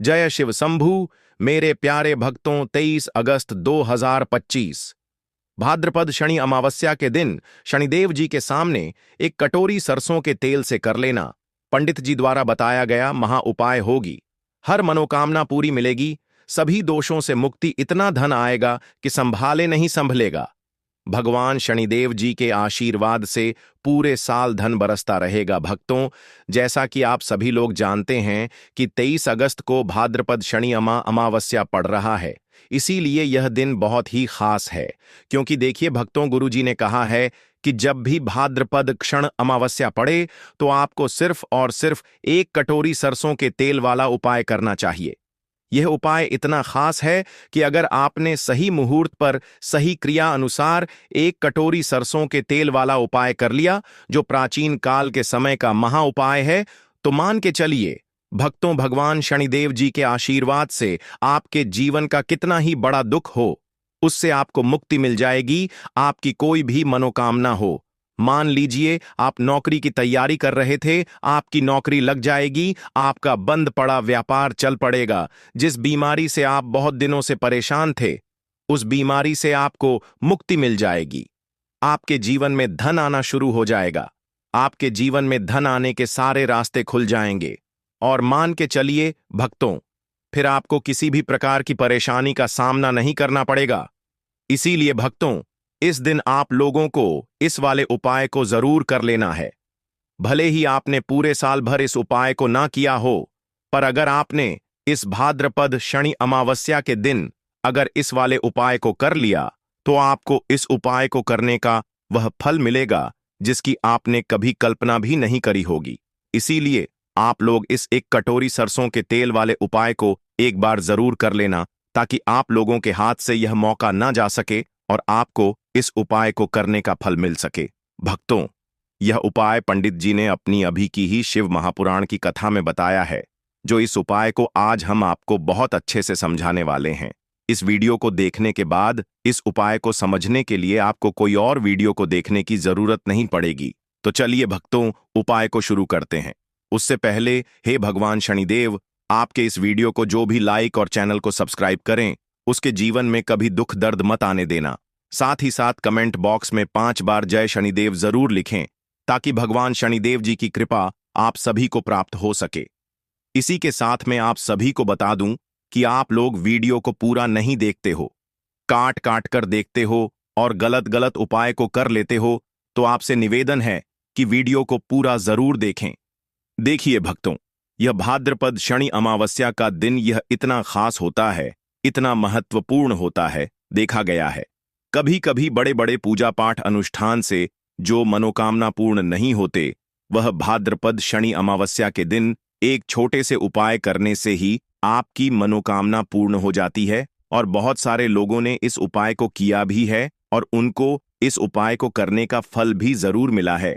जय शिव शंभू। मेरे प्यारे भक्तों, 23 अगस्त 2025 भाद्रपद शनि अमावस्या के दिन शनिदेव जी के सामने एक कटोरी सरसों के तेल से कर लेना पंडित जी द्वारा बताया गया महा उपाय होगी। हर मनोकामना पूरी मिलेगी, सभी दोषों से मुक्ति, इतना धन आएगा कि संभाले नहीं संभलेगा। भगवान शनिदेव जी के आशीर्वाद से पूरे साल धन बरसता रहेगा। भक्तों, जैसा कि आप सभी लोग जानते हैं कि 23 अगस्त को भाद्रपद शनि अमावस्या पड़ रहा है, इसीलिए यह दिन बहुत ही खास है। क्योंकि देखिए भक्तों, गुरु जी ने कहा है कि जब भी भाद्रपद क्षण अमावस्या पड़े तो आपको सिर्फ और सिर्फ एक कटोरी सरसों के तेल वाला उपाय करना चाहिए। यह उपाय इतना खास है कि अगर आपने सही मुहूर्त पर सही क्रिया अनुसार एक कटोरी सरसों के तेल वाला उपाय कर लिया, जो प्राचीन काल के समय का महा उपाय है, तो मान के चलिए भक्तों, भगवान शनिदेव जी के आशीर्वाद से आपके जीवन का कितना ही बड़ा दुख हो, उससे आपको मुक्ति मिल जाएगी। आपकी कोई भी मनोकामना हो, मान लीजिए आप नौकरी की तैयारी कर रहे थे, आपकी नौकरी लग जाएगी, आपका बंद पड़ा व्यापार चल पड़ेगा। जिस बीमारी से आप बहुत दिनों से परेशान थे, उस बीमारी से आपको मुक्ति मिल जाएगी। आपके जीवन में धन आना शुरू हो जाएगा। आपके जीवन में धन आने के सारे रास्ते खुल जाएंगे। और मान के चलिए भक्तों, फिर आपको किसी भी प्रकार की परेशानी का सामना नहीं करना पड़ेगा। इसीलिए भक्तों, इस दिन आप लोगों को इस वाले उपाय को जरूर कर लेना है। भले ही आपने पूरे साल भर इस उपाय को ना किया हो, पर अगर आपने इस भाद्रपद शनि अमावस्या के दिन अगर इस वाले उपाय को कर लिया, तो आपको इस उपाय को करने का वह फल मिलेगा जिसकी आपने कभी कल्पना भी नहीं करी होगी। इसीलिए आप लोग इस एक कटोरी सरसों के तेल वाले उपाय को एक बार जरूर कर लेना, ताकि आप लोगों के हाथ से यह मौका ना जा सके और आपको इस उपाय को करने का फल मिल सके। भक्तों, यह उपाय पंडित जी ने अपनी अभी की ही शिव महापुराण की कथा में बताया है, जो इस उपाय को आज हम आपको बहुत अच्छे से समझाने वाले हैं। इस वीडियो को देखने के बाद इस उपाय को समझने के लिए आपको कोई और वीडियो को देखने की जरूरत नहीं पड़ेगी। तो चलिए भक्तों, उपाय को शुरू करते हैं। उससे पहले हे भगवान शनिदेव, आपके इस वीडियो को जो भी लाइक और चैनल को सब्सक्राइब करें, उसके जीवन में कभी दुख दर्द मत आने देना। साथ ही साथ कमेंट बॉक्स में 5 बार जय शनिदेव जरूर लिखें, ताकि भगवान शनिदेव जी की कृपा आप सभी को प्राप्त हो सके। इसी के साथ में आप सभी को बता दूं कि आप लोग वीडियो को पूरा नहीं देखते हो, काट काट कर देखते हो और गलत गलत उपाय को कर लेते हो, तो आपसे निवेदन है कि वीडियो को पूरा जरूर देखें। देखिए भक्तों, यह भाद्रपद शनि अमावस्या का दिन यह इतना खास होता है, इतना महत्वपूर्ण होता है। देखा गया है कभी कभी बड़े बड़े पूजा पाठ अनुष्ठान से जो मनोकामना पूर्ण नहीं होते, वह भाद्रपद शनि अमावस्या के दिन एक छोटे से उपाय करने से ही आपकी मनोकामना पूर्ण हो जाती है। और बहुत सारे लोगों ने इस उपाय को किया भी है और उनको इस उपाय को करने का फल भी जरूर मिला है।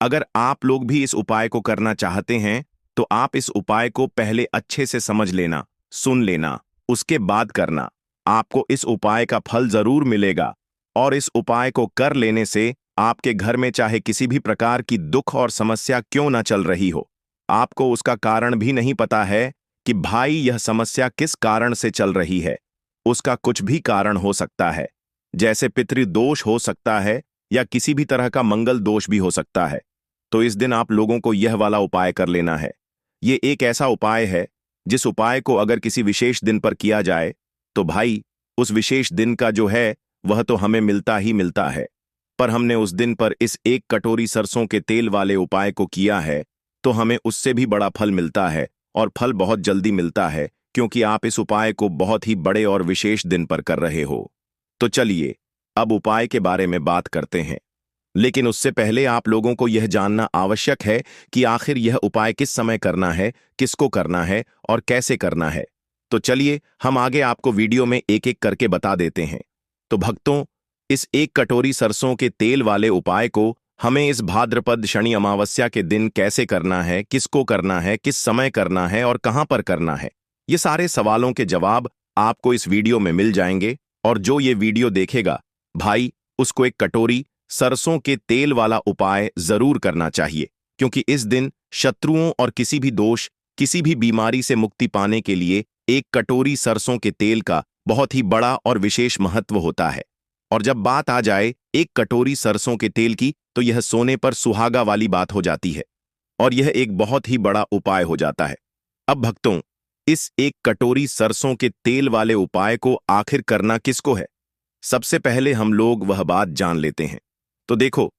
अगर आप लोग भी इस उपाय को करना चाहते हैं, तो आप इस उपाय को पहले अच्छे से समझ लेना, सुन लेना, उसके बाद करना। आपको इस उपाय का फल जरूर मिलेगा। और इस उपाय को कर लेने से आपके घर में चाहे किसी भी प्रकार की दुख और समस्या क्यों ना चल रही हो, आपको उसका कारण भी नहीं पता है कि भाई यह समस्या किस कारण से चल रही है। उसका कुछ भी कारण हो सकता है, जैसे पितृदोष हो सकता है या किसी भी तरह का मंगल दोष भी हो सकता है। तो इस दिन आप लोगों को यह वाला उपाय कर लेना है। ये एक ऐसा उपाय है जिस उपाय को अगर किसी विशेष दिन पर किया जाए, तो भाई उस विशेष दिन का जो है वह तो हमें मिलता ही मिलता है। पर हमने उस दिन पर इस एक कटोरी सरसों के तेल वाले उपाय को किया है, तो हमें उससे भी बड़ा फल मिलता है, और फल बहुत जल्दी मिलता है, क्योंकि आप इस उपाय को बहुत ही बड़े और विशेष दिन पर कर रहे हो। तो चलिए अब उपाय के बारे में बात करते हैं। लेकिन उससे पहले आप लोगों को यह जानना आवश्यक है कि आखिर यह उपाय किस समय करना है, किसको करना है और कैसे करना है। तो चलिए हम आगे आपको वीडियो में एक एक करके बता देते हैं। तो भक्तों, इस एक कटोरी सरसों के तेल वाले उपाय को हमें इस भाद्रपद शनि अमावस्या के दिन कैसे करना है, किसको करना है, किस समय करना है और कहां पर करना है, ये सारे सवालों के जवाब आपको इस वीडियो में मिल जाएंगे। और जो ये वीडियो देखेगा भाई, उसको एक कटोरी सरसों के तेल वाला उपाय जरूर करना चाहिए, क्योंकि इस दिन शत्रुओं और किसी भी दोष किसी भी बीमारी से मुक्ति पाने के लिए एक कटोरी सरसों के तेल का बहुत ही बड़ा और विशेष महत्व होता है। और जब बात आ जाए एक कटोरी सरसों के तेल की, तो यह सोने पर सुहागा वाली बात हो जाती है और यह एक बहुत ही बड़ा उपाय हो जाता है। अब भक्तों, इस एक कटोरी सरसों के तेल वाले उपाय को आखिर करना किसको है? सबसे पहले हम लोग वह बात जान लेते हैं। तो देखो,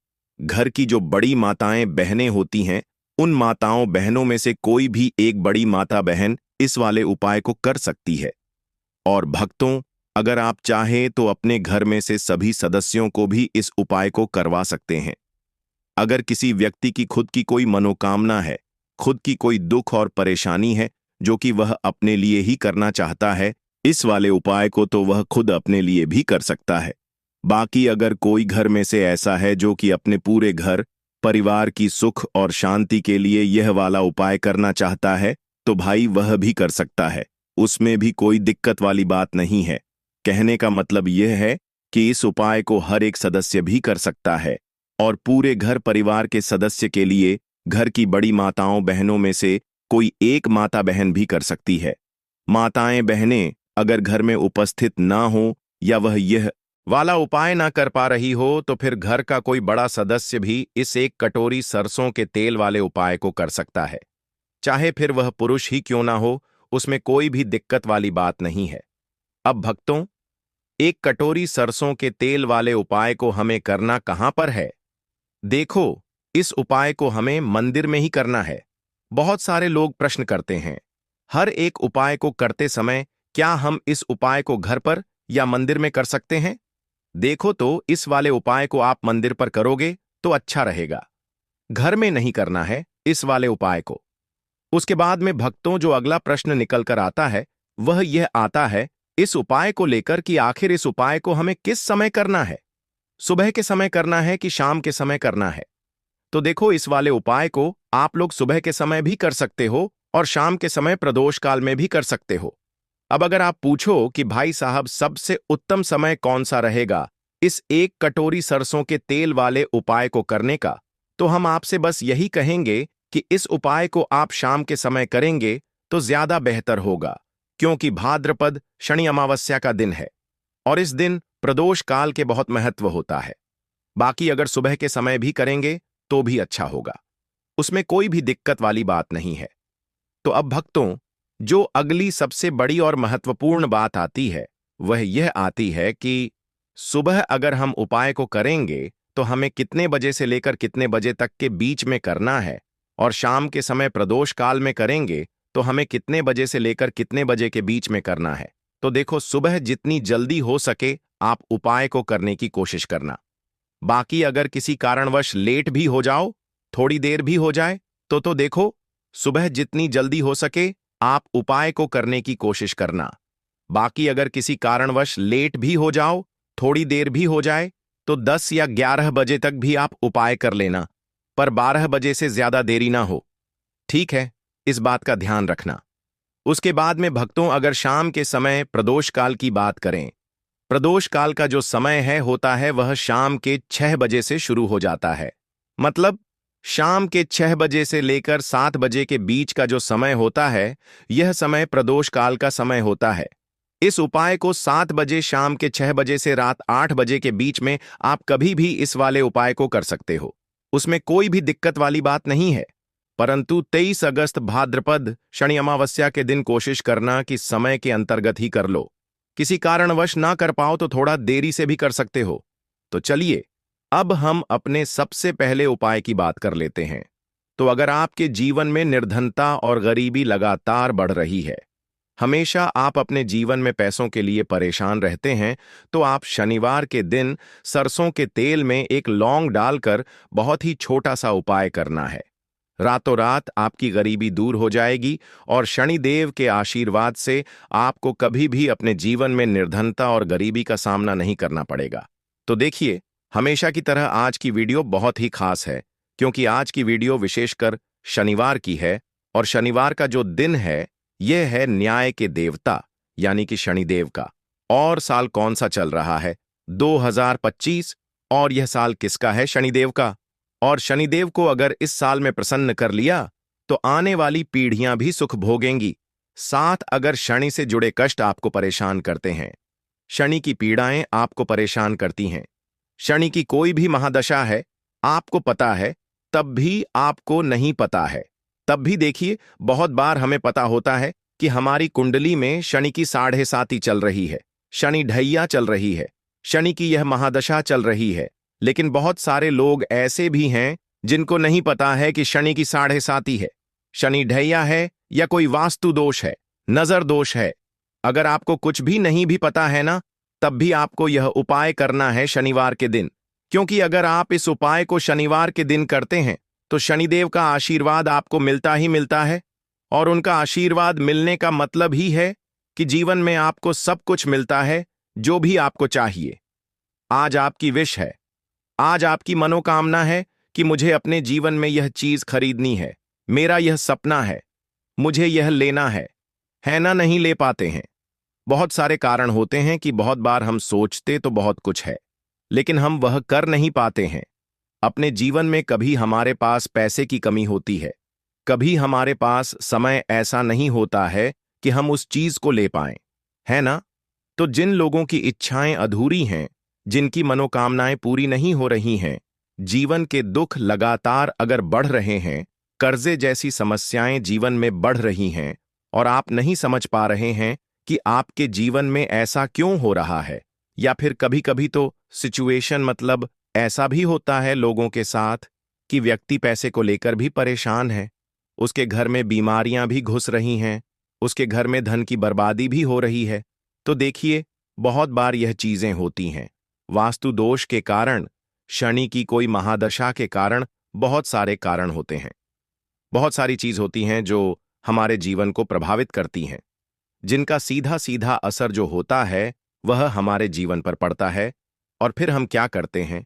घर की जो बड़ी माताएं बहनें होती हैं, उन माताओं बहनों में से कोई भी एक बड़ी माता बहन इस वाले उपाय को कर सकती है। और भक्तों, अगर आप चाहें तो अपने घर में से सभी सदस्यों को भी इस उपाय को करवा सकते हैं। अगर किसी व्यक्ति की खुद की कोई मनोकामना है, खुद की कोई दुख और परेशानी है जो कि वह अपने लिए ही करना चाहता है, इस वाले उपाय को तो वह खुद अपने लिए भी कर सकता है। बाकी अगर कोई घर में से ऐसा है जो कि अपने पूरे घर परिवार की सुख और शांति के लिए यह वाला उपाय करना चाहता है, तो भाई वह भी कर सकता है। उसमें भी कोई दिक्कत वाली बात नहीं है। कहने का मतलब यह है कि इस उपाय को हर एक सदस्य भी कर सकता है और पूरे घर परिवार के सदस्य के लिए घर की बड़ी माताओं बहनों में से कोई एक माता बहन भी कर सकती है। माताएं बहनें अगर घर में उपस्थित ना हो या वह यह वाला उपाय ना कर पा रही हो, तो फिर घर का कोई बड़ा सदस्य भी इस एक कटोरी सरसों के तेल वाले उपाय को कर सकता है। चाहे फिर वह पुरुष ही क्यों ना हो, उसमें कोई भी दिक्कत वाली बात नहीं है। अब भक्तों, एक कटोरी सरसों के तेल वाले उपाय को हमें करना कहां पर है? देखो, इस उपाय को हमें मंदिर में ही करना है। बहुत सारे लोग प्रश्न करते हैं, हर एक उपाय को करते समय क्या हम इस उपाय को घर पर या मंदिर में कर सकते हैं? देखो, तो इस वाले उपाय को आप मंदिर पर करोगे तो अच्छा रहेगा। घर में नहीं करना है इस वाले उपाय को। उसके बाद में भक्तों, जो अगला प्रश्न निकल कर आता है वह यह आता है इस उपाय को लेकर कि आखिर इस उपाय को हमें किस समय करना है? सुबह के समय करना है कि शाम के समय करना है? तो देखो, इस वाले उपाय को आप लोग सुबह के समय भी कर सकते हो और शाम के समय प्रदोष काल में भी कर सकते हो। अब अगर आप पूछो कि भाई साहब सबसे उत्तम समय कौन सा रहेगा इस एक कटोरी सरसों के तेल वाले उपाय को करने का, तो हम आपसे बस यही कहेंगे कि इस उपाय को आप शाम के समय करेंगे तो ज्यादा बेहतर होगा, क्योंकि भाद्रपद शनि अमावस्या का दिन है और इस दिन प्रदोष काल के बहुत महत्व होता है। बाकी अगर सुबह के समय भी करेंगे तो भी अच्छा होगा, उसमें कोई भी दिक्कत वाली बात नहीं है। तो अब भक्तों, जो अगली सबसे बड़ी और महत्वपूर्ण बात आती है वह यह आती है कि सुबह अगर हम उपाय को करेंगे तो हमें कितने बजे से लेकर कितने बजे तक के बीच में करना है, और शाम के समय प्रदोष काल में करेंगे तो हमें कितने बजे से लेकर कितने बजे के बीच में करना है। तो देखो, सुबह जितनी जल्दी हो सके आप उपाय को करने की कोशिश करना। बाकी अगर किसी कारणवश लेट भी हो जाओ, थोड़ी देर भी हो जाए, तो देखो, सुबह जितनी जल्दी हो सके आप उपाय को करने की कोशिश करना। बाकी अगर किसी कारणवश लेट भी हो जाओ, थोड़ी देर भी हो जाए, तो 10 या 11 बजे तक भी आप उपाय कर लेना, पर 12 बजे से ज्यादा देरी ना हो। ठीक है, इस बात का ध्यान रखना। उसके बाद में भक्तों, अगर शाम के समय प्रदोष काल की बात करें, प्रदोष काल का जो समय है होता है वह शाम के 6 बजे से शुरू हो जाता है। मतलब शाम के 6 बजे से लेकर 7 बजे के बीच का जो समय होता है, यह समय प्रदोष काल का समय होता है। इस उपाय को 7 बजे शाम के 6 बजे से रात 8 बजे के बीच में आप कभी भी इस वाले उपाय को कर सकते हो, उसमें कोई भी दिक्कत वाली बात नहीं है। परंतु 23 अगस्त भाद्रपद शनि अमावस्या के दिन कोशिश करना कि समय के अंतर्गत ही कर लो। किसी कारणवश ना कर पाओ तो थोड़ा देरी से भी कर सकते हो। तो चलिए, अब हम अपने सबसे पहले उपाय की बात कर लेते हैं। तो अगर आपके जीवन में निर्धनता और गरीबी लगातार बढ़ रही है, हमेशा आप अपने जीवन में पैसों के लिए परेशान रहते हैं, तो आप शनिवार के दिन सरसों के तेल में एक लौंग डालकर बहुत ही छोटा सा उपाय करना है। रातों रात आपकी गरीबी दूर हो जाएगी और शनिदेव के आशीर्वाद से आपको कभी भी अपने जीवन में निर्धनता और गरीबी का सामना नहीं करना पड़ेगा। तो देखिए, हमेशा की तरह आज की वीडियो बहुत ही खास है, क्योंकि आज की वीडियो विशेषकर शनिवार की है और शनिवार का जो दिन है यह है न्याय के देवता यानी कि शनिदेव का। और साल कौन सा चल रहा है? 2025। और यह साल किसका है? शनिदेव का। और शनिदेव को अगर इस साल में प्रसन्न कर लिया तो आने वाली पीढ़ियां भी सुख भोगेंगी। साथ अगर शनि से जुड़े कष्ट आपको परेशान करते हैं, शनि की पीड़ाएं आपको परेशान करती हैं, शनि की कोई भी महादशा है, आपको पता है तब भी आपको नहीं पता है, तब भी देखिए बहुत बार हमें पता होता है कि हमारी कुंडली में शनि की 7.5 चल रही है, शनि ढैया चल रही है, शनि की यह महादशा चल रही है। लेकिन बहुत सारे लोग ऐसे भी हैं जिनको नहीं पता है कि शनि की 7.5 है, शनि ढैया है या कोई वास्तु दोष है, नजर दोष है। अगर आपको कुछ भी नहीं भी पता है ना, तब भी आपको यह उपाय करना है शनिवार के दिन, क्योंकि अगर आप इस उपाय को शनिवार के दिन करते हैं तो शनिदेव का आशीर्वाद आपको मिलता ही मिलता है। और उनका आशीर्वाद मिलने का मतलब ही है कि जीवन में आपको सब कुछ मिलता है जो भी आपको चाहिए। आज आपकी विश है, आज आपकी मनोकामना है कि मुझे अपने जीवन में यह चीज खरीदनी है, मेरा यह सपना है, मुझे यह लेना है ना? नहीं ले पाते हैं। बहुत सारे कारण होते हैं कि बहुत बार हम सोचते तो बहुत कुछ है, लेकिन हम वह कर नहीं पाते हैं। अपने जीवन में कभी हमारे पास पैसे की कमी होती है, कभी हमारे पास समय ऐसा नहीं होता है कि हम उस चीज को ले पाएं, है ना? तो जिन लोगों की इच्छाएं अधूरी हैं, जिनकी मनोकामनाएं पूरी नहीं हो रही हैं, जीवन के दुख लगातार अगर बढ़ रहे हैं, कर्जे जैसी समस्याएं जीवन में बढ़ रही हैं और आप नहीं समझ पा रहे हैं कि आपके जीवन में ऐसा क्यों हो रहा है, या फिर कभी कभी तो सिचुएशन मतलब ऐसा भी होता है लोगों के साथ कि व्यक्ति पैसे को लेकर भी परेशान है, उसके घर में बीमारियां भी घुस रही हैं, उसके घर में धन की बर्बादी भी हो रही है। तो देखिए बहुत बार यह चीजें होती हैं वास्तु दोष के कारण, शनि की कोई महादशा के कारण, बहुत सारे कारण होते हैं। बहुत सारी चीज होती हैं जो हमारे जीवन को प्रभावित करती हैं, जिनका सीधा सीधा असर जो होता है वह हमारे जीवन पर पड़ता है। और फिर हम क्या करते हैं,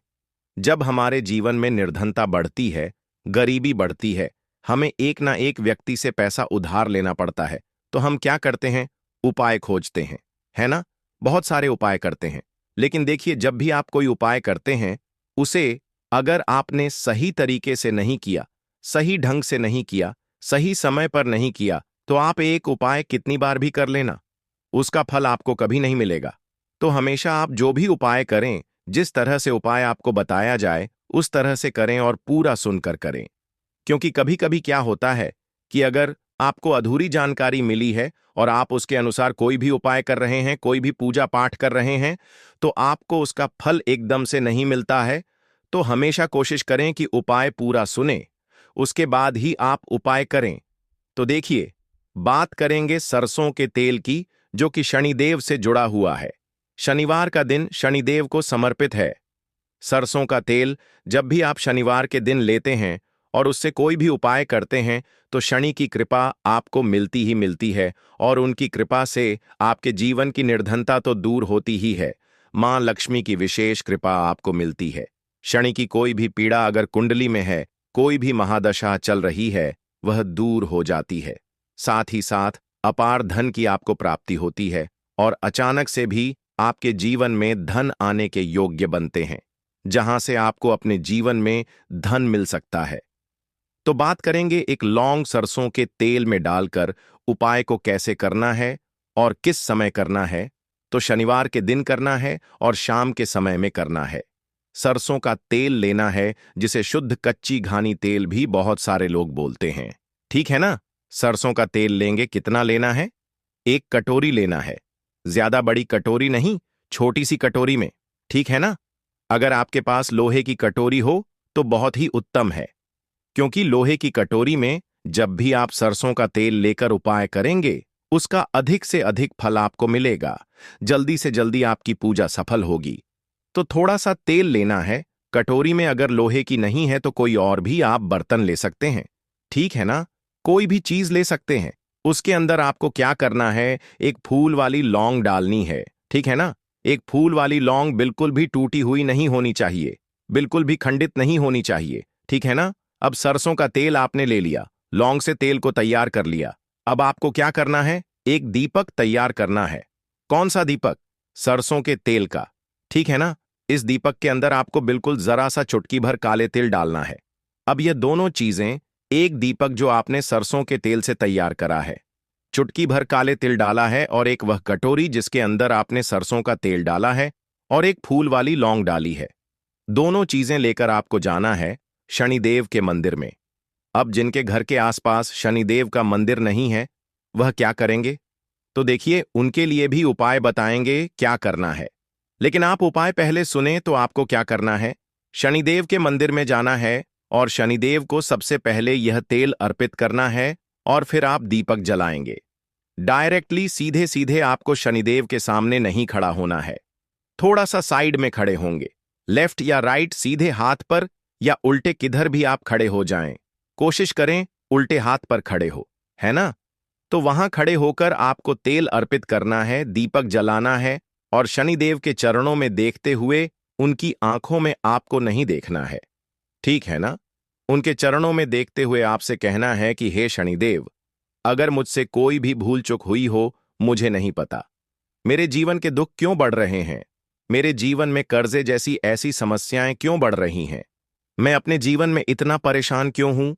जब हमारे जीवन में निर्धनता बढ़ती है, गरीबी बढ़ती है, हमें एक ना एक व्यक्ति से पैसा उधार लेना पड़ता है, तो हम क्या करते हैं, उपाय खोजते हैं, है ना? बहुत सारे उपाय करते हैं। लेकिन देखिए जब भी आप कोई उपाय करते हैं, उसे अगर आपने सही तरीके से नहीं किया, सही ढंग से नहीं किया, सही समय पर नहीं किया, तो आप एक उपाय कितनी बार भी कर लेना, उसका फल आपको कभी नहीं मिलेगा। तो हमेशा आप जो भी उपाय करें, जिस तरह से उपाय आपको बताया जाए उस तरह से करें और पूरा सुनकर करें। क्योंकि कभी कभी क्या होता है कि अगर आपको अधूरी जानकारी मिली है और आप उसके अनुसार कोई भी उपाय कर रहे हैं, कोई भी पूजा पाठ कर रहे हैं, तो आपको उसका फल एकदम से नहीं मिलता है। तो हमेशा कोशिश करें कि उपाय पूरा सुने, उसके बाद ही आप उपाय करें। तो देखिए बात करेंगे सरसों के तेल की, जो कि शनिदेव से जुड़ा हुआ है। शनिवार का दिन शनिदेव को समर्पित है। सरसों का तेल जब भी आप शनिवार के दिन लेते हैं और उससे कोई भी उपाय करते हैं, तो शनि की कृपा आपको मिलती ही मिलती है और उनकी कृपा से आपके जीवन की निर्धनता तो दूर होती ही है, मां लक्ष्मी की विशेष कृपा आपको मिलती है। शनि की कोई भी पीड़ा अगर कुंडली में है, कोई भी महादशा चल रही है, वह दूर हो जाती है। साथ ही साथ अपार धन की आपको प्राप्ति होती है और अचानक से भी आपके जीवन में धन आने के योग्य बनते हैं, जहां से आपको अपने जीवन में धन मिल सकता है। तो बात करेंगे एक लौंग सरसों के तेल में डालकर उपाय को कैसे करना है और किस समय करना है। तो शनिवार के दिन करना है और शाम के समय में करना है। सरसों का तेल लेना है, जिसे शुद्ध कच्ची घानी तेल भी बहुत सारे लोग बोलते हैं, ठीक है ना? सरसों का तेल लेंगे, कितना लेना है? 1 कटोरी लेना है, ज्यादा बड़ी कटोरी नहीं, छोटी सी कटोरी में, ठीक है ना? अगर आपके पास लोहे की कटोरी हो तो बहुत ही उत्तम है, क्योंकि लोहे की कटोरी में जब भी आप सरसों का तेल लेकर उपाय करेंगे, उसका अधिक से अधिक फल आपको मिलेगा, जल्दी से जल्दी आपकी पूजा सफल होगी। तो थोड़ा सा तेल लेना है, कटोरी में अगर लोहे की नहीं है तो कोई और भी आप बर्तन ले सकते हैं, ठीक है ना? कोई भी चीज ले सकते हैं। उसके अंदर आपको क्या करना है, एक फूल वाली लौंग डालनी है, ठीक है ना? एक फूल वाली लौंग बिल्कुल भी टूटी हुई नहीं होनी चाहिए, बिल्कुल भी खंडित नहीं होनी चाहिए, ठीक है ना? अब सरसों का तेल आपने ले लिया, लौंग से तेल को तैयार कर लिया। अब आपको क्या करना है, एक दीपक तैयार करना है। कौन सा दीपक? सरसों के तेल का, ठीक है ना? इस दीपक के अंदर आपको बिल्कुल जरा सा चुटकी भर काले तिल डालना है। अब ये दोनों चीजें एक दीपक जो आपने सरसों के तेल से तैयार करा है, चुटकी भर काले तिल डाला है, और एक वह कटोरी जिसके अंदर आपने सरसों का तेल डाला है और एक फूल वाली लौंग डाली है। दोनों चीजें लेकर आपको जाना है शनिदेव के मंदिर में। अब जिनके घर के आसपास शनिदेव का मंदिर नहीं है, वह क्या करेंगे? तो देखिए, उनके लिए भी उपाय बताएंगे क्या करना है। लेकिन आप उपाय पहले सुने तो आपको क्या करना है। शनिदेव के मंदिर में जाना है और शनिदेव को सबसे पहले यह तेल अर्पित करना है, और फिर आप दीपक जलाएंगे। डायरेक्टली सीधे सीधे आपको शनिदेव के सामने नहीं खड़ा होना है, थोड़ा सा साइड में खड़े होंगे। लेफ्ट या राइट, सीधे हाथ पर या उल्टे किधर भी आप खड़े हो जाएं। कोशिश करें उल्टे हाथ पर खड़े हो, है ना? तो वहां खड़े होकर आपको तेल अर्पित करना है, दीपक जलाना है, और शनिदेव के चरणों में देखते हुए, उनकी आंखों में आपको नहीं देखना है, ठीक है ना? उनके चरणों में देखते हुए आपसे कहना है कि हे शनिदेव, अगर मुझसे कोई भी भूल चूक हुई हो, मुझे नहीं पता। मेरे जीवन के दुख क्यों बढ़ रहे हैं? मेरे जीवन में कर्जे जैसी ऐसी समस्याएं क्यों बढ़ रही हैं? मैं अपने जीवन में इतना परेशान क्यों हूं?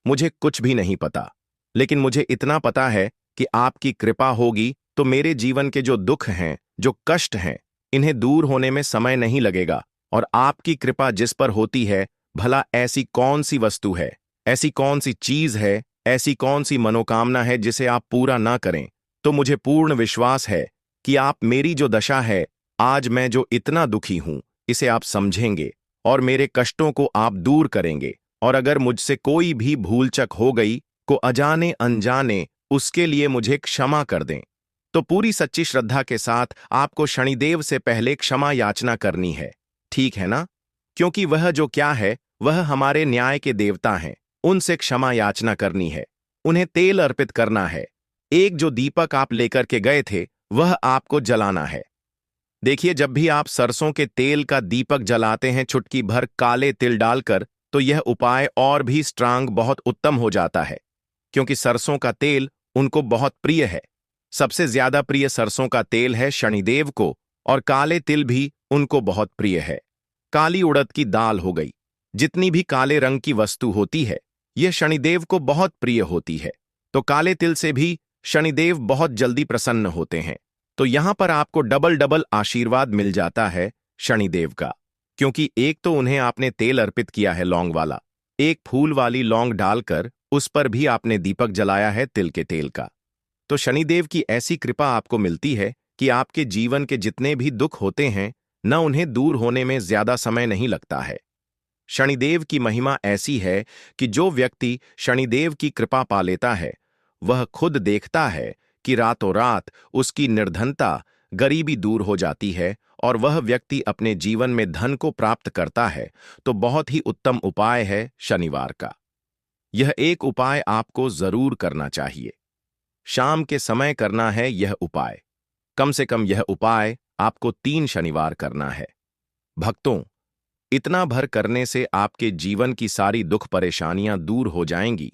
मुझे कुछ भी नहीं पता, लेकिन मुझे इतना पता है कि आपकी कृपा होगी तो मेरे जीवन के जो दुख हैं, जो कष्ट हैं, इन्हें दूर होने में समय नहीं लगेगा। और आपकी कृपा जिस पर होती है, भला ऐसी कौन सी वस्तु है, ऐसी कौन सी चीज है, ऐसी कौन सी मनोकामना है जिसे आप पूरा ना करें? तो मुझे पूर्ण विश्वास है कि आप मेरी जो दशा है, आज मैं जो इतना दुखी हूं, इसे आप समझेंगे और मेरे कष्टों को आप दूर करेंगे। और अगर मुझसे कोई भी भूलचक हो गई, को अजाने अनजाने, उसके लिए मुझे क्षमा कर दें। तो पूरी सच्ची श्रद्धा के साथ आपको शनिदेव से पहले क्षमा याचना करनी है, ठीक है ना? क्योंकि वह जो क्या है, वह हमारे न्याय के देवता हैं। उनसे क्षमा याचना करनी है, उन्हें तेल अर्पित करना है। एक जो दीपक आप लेकर के गए थे, वह आपको जलाना है। देखिए, जब भी आप सरसों के तेल का दीपक जलाते हैं चुटकी भर काले तिल डालकर, तो यह उपाय और भी स्ट्रांग, बहुत उत्तम हो जाता है। क्योंकि सरसों का तेल उनको बहुत प्रिय है। सबसे ज्यादा प्रिय सरसों का तेल है शनिदेव को, और काले तिल भी उनको बहुत प्रिय है। काली उड़द की दाल हो गई, जितनी भी काले रंग की वस्तु होती है, यह शनिदेव को बहुत प्रिय होती है। तो काले तिल से भी शनिदेव बहुत जल्दी प्रसन्न होते हैं। तो यहां पर आपको डबल डबल आशीर्वाद मिल जाता है शनिदेव का। क्योंकि एक तो उन्हें आपने तेल अर्पित किया है लौंग वाला, एक फूल वाली लौंग डालकर उस पर भी आपने दीपक जलाया है तिल के तेल का। तो शनिदेव की ऐसी कृपा आपको मिलती है कि आपके जीवन के जितने भी दुख होते हैं, न उन्हें दूर होने में ज्यादा समय नहीं लगता है। शनिदेव की महिमा ऐसी है कि जो व्यक्ति शनिदेव की कृपा पा लेता है, वह खुद देखता है कि रातों रात उसकी निर्धनता, गरीबी दूर हो जाती है, और वह व्यक्ति अपने जीवन में धन को प्राप्त करता है। तो बहुत ही उत्तम उपाय है शनिवार का। यह एक उपाय आपको जरूर करना चाहिए। शाम के समय करना है यह उपाय। कम से कम यह उपाय आपको 3 शनिवार करना है। भक्तों, इतना भर करने से आपके जीवन की सारी दुख परेशानियां दूर हो जाएंगी